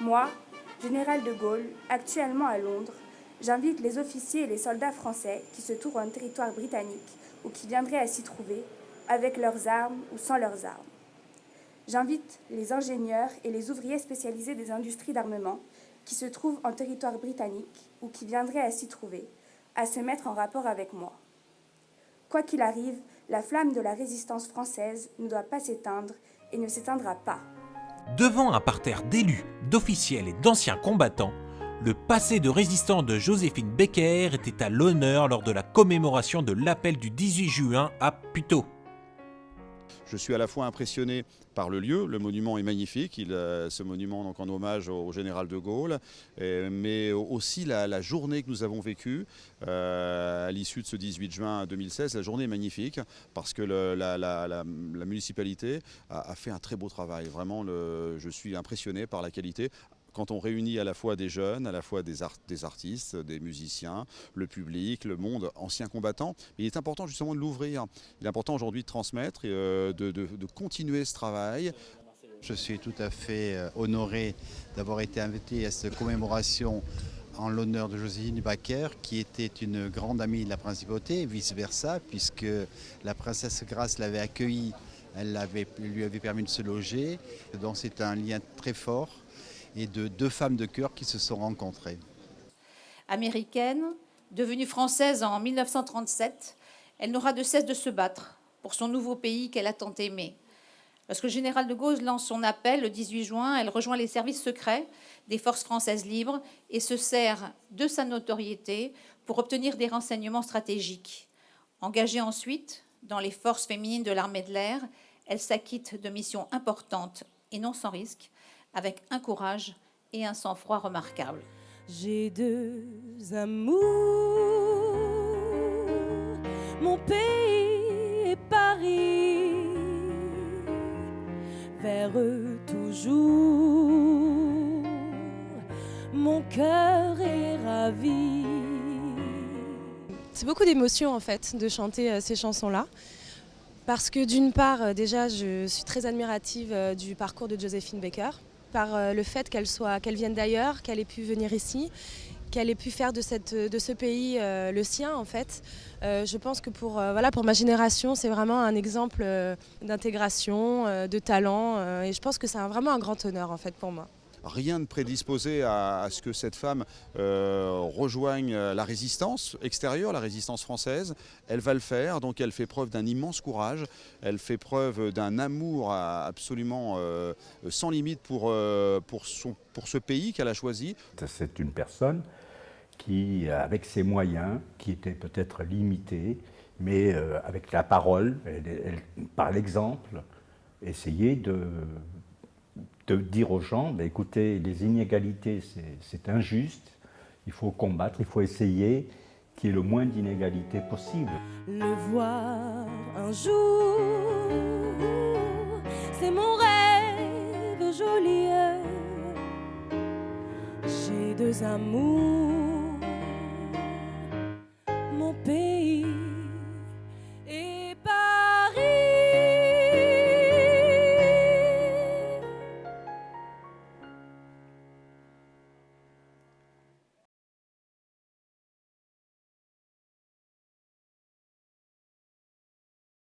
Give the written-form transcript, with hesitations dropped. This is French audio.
Moi, général de Gaulle, actuellement à Londres, j'invite les officiers et les soldats français qui se trouvent en territoire britannique ou qui viendraient à s'y trouver, avec leurs armes ou sans leurs armes. J'invite les ingénieurs et les ouvriers spécialisés des industries d'armement qui se trouvent en territoire britannique ou qui viendraient à s'y trouver, à se mettre en rapport avec moi. Quoi qu'il arrive, la flamme de la résistance française ne doit pas s'éteindre et ne s'éteindra pas. Devant un parterre d'élus, d'officiels et d'anciens combattants, le passé de résistant de Joséphine Baker était à l'honneur lors de la commémoration de l'appel du 18 juin à Puteaux. Je suis à la fois impressionné par le lieu, le monument est magnifique, ce monument donc en hommage au général de Gaulle, mais aussi la journée que nous avons vécue à l'issue de ce 18 juin 2016. La journée est magnifique parce que la municipalité a fait un très beau travail. Vraiment, je suis impressionné par la qualité. Quand on réunit à la fois des jeunes, à la fois des artistes, des musiciens, le public, le monde ancien combattant, il est important justement de l'ouvrir. Il est important aujourd'hui de transmettre et de continuer ce travail. Je suis tout à fait honoré d'avoir été invité à cette commémoration en l'honneur de Joséphine Baker, qui était une grande amie de la principauté, et vice-versa, puisque la princesse Grace l'avait accueillie, lui avait permis de se loger. Donc c'est un lien très fort et de deux femmes de cœur qui se sont rencontrées. Américaine, devenue française en 1937, elle n'aura de cesse de se battre pour son nouveau pays qu'elle a tant aimé. Lorsque le général de Gaulle lance son appel le 18 juin, elle rejoint les services secrets des forces françaises libres et se sert de sa notoriété pour obtenir des renseignements stratégiques. Engagée ensuite dans les forces féminines de l'armée de l'air, elle s'acquitte de missions importantes et non sans risque, avec un courage et un sang-froid remarquables. J'ai deux amours, mon pays et Paris, vers eux toujours, mon cœur est ravi. C'est beaucoup d'émotions en fait de chanter ces chansons-là. Parce que d'une part, déjà, je suis très admirative du parcours de Joséphine Baker, par le fait qu'elle vienne d'ailleurs, qu'elle ait pu venir ici, qu'elle ait pu faire de ce pays le sien en fait. Je pense que pour ma génération, c'est vraiment un exemple d'intégration, de talent, et je pense que c'est vraiment un grand honneur en fait pour moi. Rien ne prédisposait à ce que cette femme rejoigne la résistance extérieure, la résistance française. Elle va le faire, donc elle fait preuve d'un immense courage, elle fait preuve d'un amour absolument sans limite pour ce pays qu'elle a choisi. C'est une personne qui, avec ses moyens, qui étaient peut-être limités, mais avec la parole, par l'exemple, essayait de dire aux gens, écoutez, les inégalités, c'est injuste, il faut combattre, il faut essayer qu'il y ait le moins d'inégalités possible. Le voir un jour, c'est mon rêve joli. J'ai deux amours,